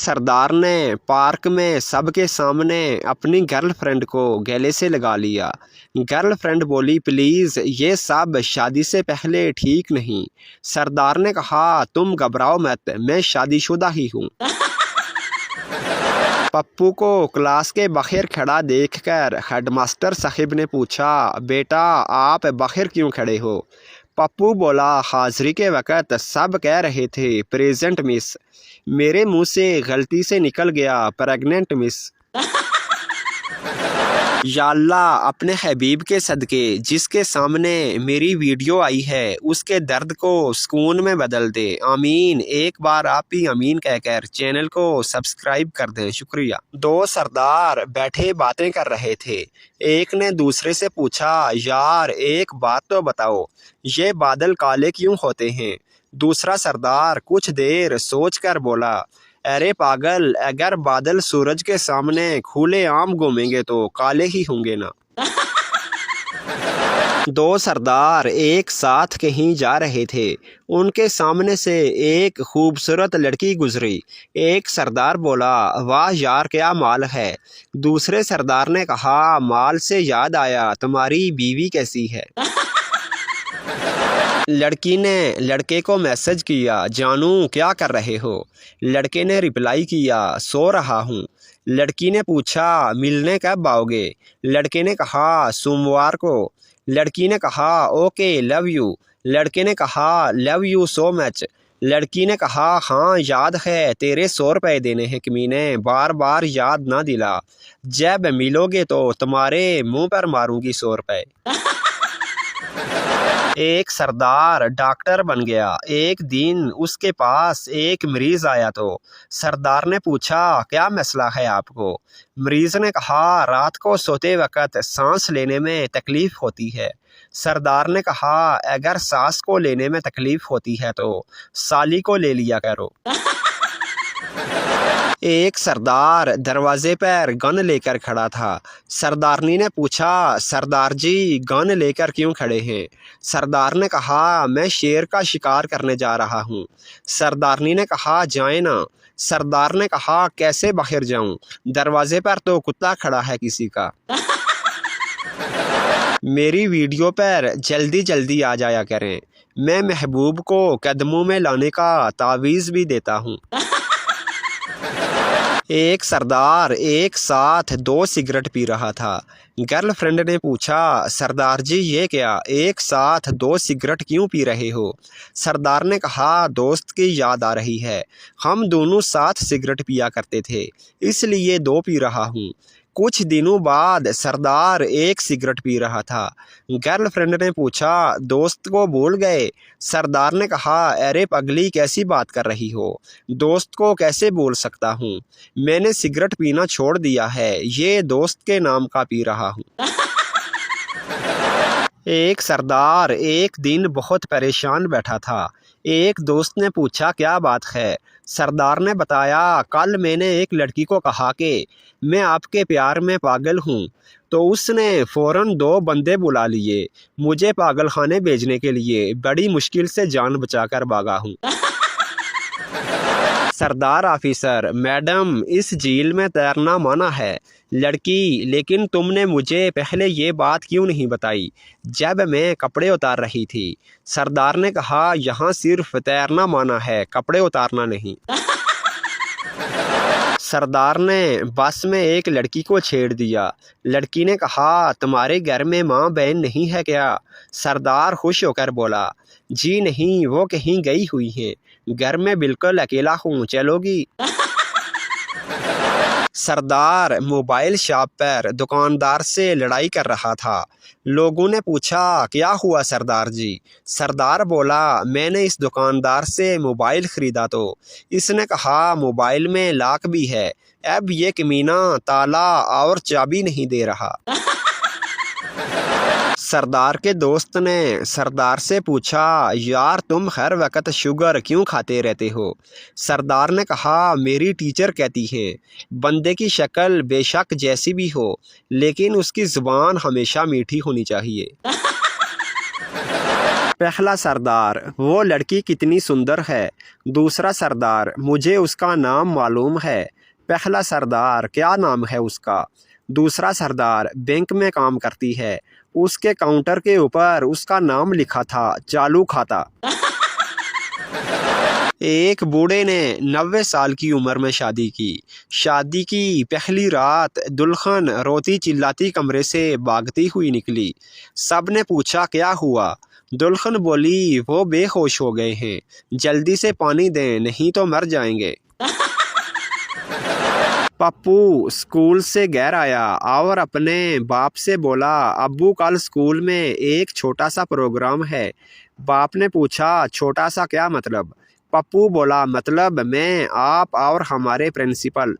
सरदार ने पार्क में सबके सामने अपनी गर्लफ्रेंड को गले से लगा लिया। गर्लफ्रेंड बोली, प्लीज़ ये सब शादी से पहले ठीक नहीं। सरदार ने कहा, तुम घबराओ मत, मैं शादीशुदा ही हूँ। पप्पू को क्लास के बाहर खड़ा देखकर हेडमास्टर साहिब ने पूछा, बेटा आप बाहर क्यों खड़े हो? पप्पू बोला, हाजिरी के वक़्त सब कह रहे थे प्रेजेंट मिस, मेरे मुंह से गलती से निकल गया प्रेग्नेंट मिस। या अल्लाह अपने हबीब के सदके जिसके सामने मेरी वीडियो आई है उसके दर्द को सुकून में बदल दे, आमीन। एक बार आप ही आमीन कहकर चैनल को सब्सक्राइब कर दें, शुक्रिया। दो सरदार बैठे बातें कर रहे थे। एक ने दूसरे से पूछा, यार एक बात तो बताओ, ये बादल काले क्यों होते हैं? दूसरा सरदार कुछ देर सोचकर बोला, अरे पागल, अगर बादल सूरज के सामने खुले आम घूमेंगे तो काले ही होंगे ना। दो सरदार एक साथ कहीं जा रहे थे। उनके सामने से एक खूबसूरत लड़की गुजरी। एक सरदार बोला, वाह यार क्या माल है। दूसरे सरदार ने कहा, माल से याद आया, तुम्हारी बीवी कैसी है? लड़की ने लड़के को मैसेज किया, जानू क्या कर रहे हो? लड़के ने रिप्लाई किया, सो रहा हूँ। लड़की ने पूछा, मिलने कब आओगे? लड़के ने कहा, सोमवार को। लड़की ने कहा, ओके लव यू। लड़के ने कहा, लव यू सो मच। लड़की ने कहा, हाँ याद है, तेरे 100 रुपये देने हैं कमीने, बार बार याद ना दिला, जब मिलोगे तो तुम्हारे मुंह पर मारूंगी 100 रुपये। एक सरदार डॉक्टर बन गया। एक दिन उसके पास एक मरीज़ आया तो सरदार ने पूछा, क्या मसला है आपको? मरीज़ ने कहा, रात को सोते वक्त सांस लेने में तकलीफ़ होती है। सरदार ने कहा, अगर सांस को लेने में तकलीफ़ होती है तो साली को ले लिया करो। एक सरदार दरवाजे पर गन लेकर खड़ा था। सरदारनी ने पूछा, सरदार जी गन लेकर क्यों खड़े हैं? सरदार ने कहा, मैं शेर का शिकार करने जा रहा हूँ। सरदारनी ने कहा, जाए ना। सरदार ने कहा, कैसे बाहर जाऊँ? दरवाजे पर तो कुत्ता खड़ा है किसी का। मेरी वीडियो पर जल्दी जल्दी आ जाया करें, मैं महबूब को कदमों में लाने का तावीज़ भी देता हूँ। एक सरदार एक साथ 2 सिगरेट पी रहा था। गर्लफ्रेंड ने पूछा, सरदार जी ये क्या, एक साथ 2 सिगरेट क्यों पी रहे हो? सरदार ने कहा, दोस्त की याद आ रही है, हम दोनों साथ सिगरेट पिया करते थे, इसलिए 2 पी रहा हूँ। कुछ दिनों बाद सरदार एक सिगरेट पी रहा था। गर्लफ्रेंड ने पूछा, दोस्त को भूल गए? सरदार ने कहा, अरे पगली कैसी बात कर रही हो, दोस्त को कैसे भूल सकता हूँ, मैंने सिगरेट पीना छोड़ दिया है, ये दोस्त के नाम का पी रहा हूँ। एक सरदार एक दिन बहुत परेशान बैठा था। एक दोस्त ने पूछा, क्या बात है? सरदार ने बताया, कल मैंने एक लड़की को कहा कि मैं आपके प्यार में पागल हूँ, तो उसने फ़ौरन 2 बंदे बुला लिए मुझे पागलखाने भेजने के लिए, बड़ी मुश्किल से जान बचाकर भागा हूँ। सरदार ऑफिसर, मैडम इस झील में तैरना मना है। लड़की, लेकिन तुमने मुझे पहले ये बात क्यों नहीं बताई जब मैं कपड़े उतार रही थी? सरदार ने कहा, यहाँ सिर्फ तैरना मना है, कपड़े उतारना नहीं। सरदार ने बस में एक लड़की को छेड़ दिया। लड़की ने कहा, तुम्हारे घर में माँ बहन नहीं है क्या? सरदार खुश होकर बोला, जी नहीं, वो कहीं गई हुई हैं, घर में बिल्कुल अकेला हूँ, चलोगी? सरदार मोबाइल शॉप पर दुकानदार से लड़ाई कर रहा था। लोगों ने पूछा, क्या हुआ सरदार जी? सरदार बोला, मैंने इस दुकानदार से मोबाइल ख़रीदा तो इसने कहा मोबाइल में लॉक भी है, अब ये कमीना ताला और चाबी नहीं दे रहा। सरदार के दोस्त ने सरदार से पूछा, यार तुम हर वक्त शुगर क्यों खाते रहते हो? सरदार ने कहा, मेरी टीचर कहती है बंदे की शक्ल बेशक जैसी भी हो लेकिन उसकी ज़ुबान हमेशा मीठी होनी चाहिए। पहला सरदार, वो लड़की कितनी सुंदर है। दूसरा सरदार, मुझे उसका नाम मालूम है। पहला सरदार, क्या नाम है उसका। दूसरा सरदार, बैंक में काम करती है, उसके काउंटर के ऊपर उसका नाम लिखा था, चालू खाता। एक बूढ़े ने 90 साल की उम्र में शादी की। शादी की पहली रात दुल्हन रोती चिल्लाती कमरे से भागती हुई निकली। सब ने पूछा क्या हुआ। दुल्हन बोली वो बेहोश हो गए हैं, जल्दी से पानी दें नहीं तो मर जाएंगे। पप्पू स्कूल से घर आया और अपने बाप से बोला अब्बू कल स्कूल में एक छोटा सा प्रोग्राम है। बाप ने पूछा छोटा सा क्या मतलब। पप्पू बोला मतलब मैं, आप और हमारे प्रिंसिपल।